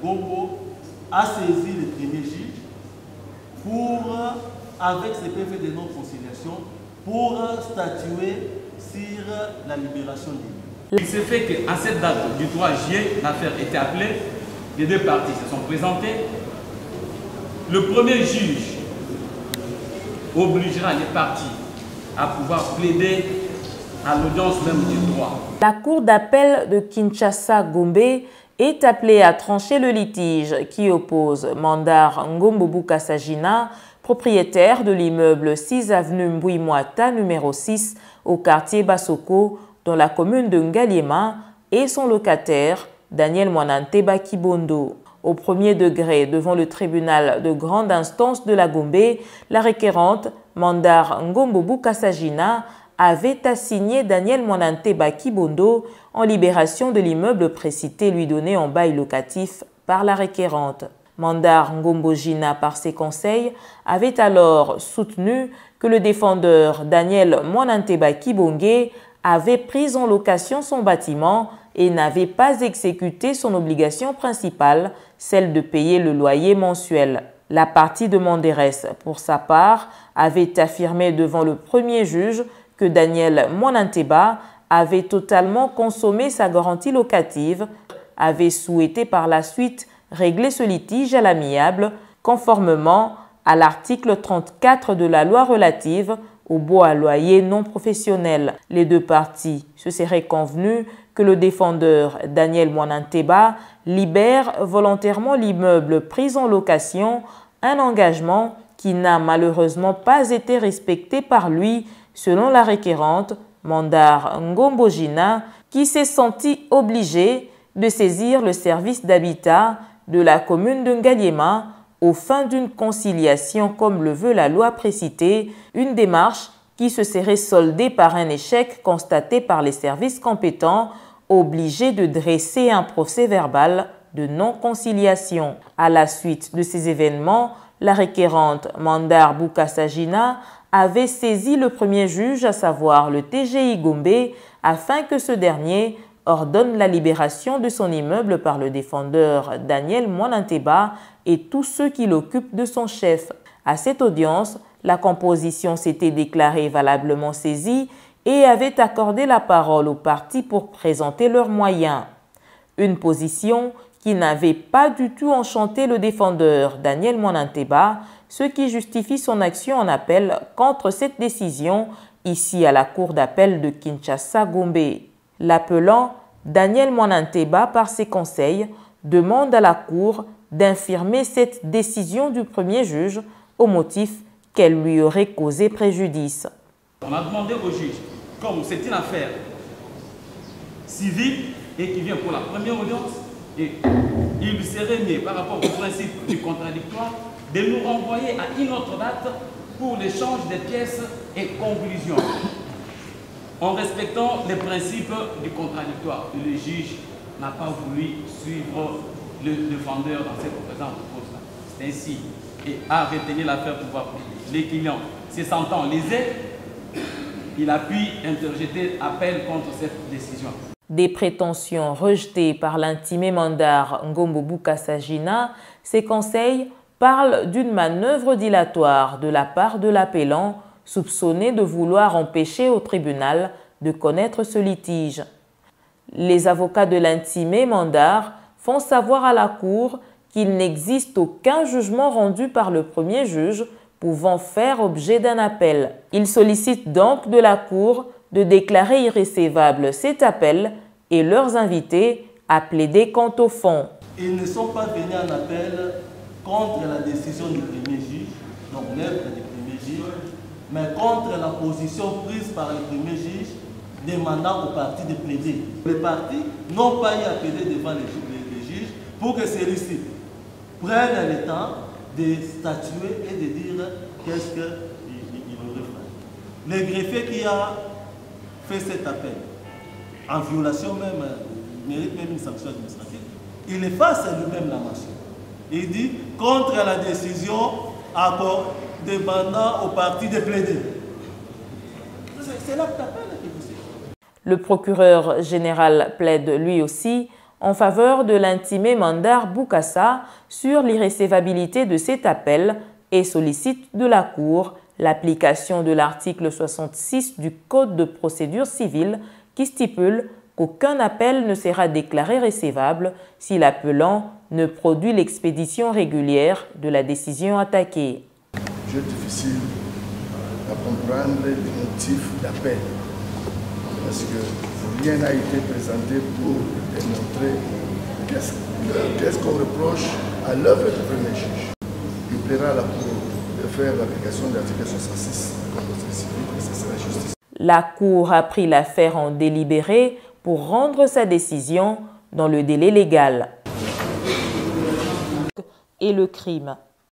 Ngombo a saisi le premier juge pour, avec ses PV de non-conciliation, pour statuer sur la libération des lieux. Il s'est fait qu'à cette date du 3 juillet, l'affaire était appelée, les deux parties se sont présentées. Le premier juge obligera les parties à pouvoir plaider à l'audience même du droit. La cour d'appel de Kinshasa-Gombe est appelée à trancher le litige qui oppose Mandar Ngombo Bukasagina, propriétaire de l'immeuble 6 avenue Mbouimouata numéro 6 au quartier Basoko dans la commune de Ngaliema et son locataire Daniel Mwananteba Kibondo. Au premier degré devant le tribunal de grande instance de la Gombe, la requérante Mandar Ngombo Bukasagina avait assigné Daniel Mwananteba Kibondo en libération de l'immeuble précité lui donné en bail locatif par la requérante. Mandar Ngombo Gina, par ses conseils, avait alors soutenu que le défendeur Daniel Mwananteba Kibonge avait pris en location son bâtiment et n'avait pas exécuté son obligation principale, celle de payer le loyer mensuel. La partie demanderesse, pour sa part, avait affirmé devant le premier juge que Daniel Mwananteba avait totalement consommé sa garantie locative, avait souhaité par la suite régler ce litige à l'amiable, conformément à l'article 34 de la loi relative au baux à loyer non professionnel. Les deux parties se seraient convenues que le défendeur Daniel Mwananteba libère volontairement l'immeuble pris en location, un engagement qui n'a malheureusement pas été respecté par lui, selon la requérante Mandar Ngombo Gina, qui s'est sentie obligée de saisir le service d'habitat de la commune de Ngaliema aux fins d'une conciliation comme le veut la loi précitée, une démarche qui se serait soldée par un échec constaté par les services compétents, obligés de dresser un procès-verbal de non-conciliation. À la suite de ces événements, la requérante Mandar Bukasagina avait saisi le premier juge, à savoir le TGI Gombe, afin que ce dernier ordonne la libération de son immeuble par le défendeur Daniel Mwananteba et tous ceux qui l'occupent de son chef. À cette audience, la composition s'était déclarée valablement saisie et avait accordé la parole aux parties pour présenter leurs moyens. Une position qui n'avait pas du tout enchanté le défendeur Daniel Mwananteba, ce qui justifie son action en appel contre cette décision ici à la cour d'appel de Kinshasa-Gombe. L'appelant, Daniel Mwananteba, par ses conseils, demande à la cour d'infirmer cette décision du premier juge au motif qu'elle lui aurait causé préjudice. On a demandé au juge, comme c'est une affaire civile et qui vient pour la première audience, et il lui serait mieux par rapport au principe du contradictoire de nous renvoyer à une autre date pour l'échange des pièces et conclusions, en respectant les principes du contradictoire. Le juge n'a pas voulu suivre le défendeur dans cette présente cause-là. C'est ainsi, et a retenu l'affaire pour pouvoir plaider. Les clients, se sentant lésés, il a pu interjeter appel contre cette décision. Des prétentions rejetées par l'intimé Mandar Ngombo Bukasagina, ses conseils parlent d'une manœuvre dilatoire de la part de l'appellant, soupçonné de vouloir empêcher au tribunal de connaître ce litige. Les avocats de l'intimé Mandar font savoir à la Cour qu'il n'existe aucun jugement rendu par le premier juge pouvant faire objet d'un appel. Ils sollicitent donc de la Cour de déclarer irrécevable cet appel et leurs invités à plaider quant au fond. Ils ne sont pas venus en appel contre la décision du premier juge, donc l'œuvre du premier juge, mais contre la position prise par le premier juge demandant aux parties de plaider. Les parties n'ont pas eu à plaider devant les juges pour que celui-ci prenne le temps de statuer et de dire qu'est-ce qu'il aurait fait. Le greffier qui a fait cet appel, en violation même, mérite même une sanction administrative, il efface lui-même la mention. Il dit contre la décision demandant aux parties de plaider. C'est l'acte d'appel que vous savez. Le procureur général plaide lui aussi en faveur de l'intimé Mandar Bokassa sur l'irrécevabilité de cet appel et sollicite de la Cour l'application de l'article 66 du Code de procédure civile qui stipule qu'aucun appel ne sera déclaré recevable si l'appelant ne produit l'expédition régulière de la décision attaquée. C'est difficile à comprendre les motifs d'appel parce que rien n'a été présenté pour démontrer qu'est-ce qu'on reproche à l'œuvre du premier juge. Il plaira à la Cour de faire l'application de l'article 66 du Code de procédure civile et ça sera justice. La Cour a pris l'affaire en délibéré pour rendre sa décision dans le délai légal. Et le crime.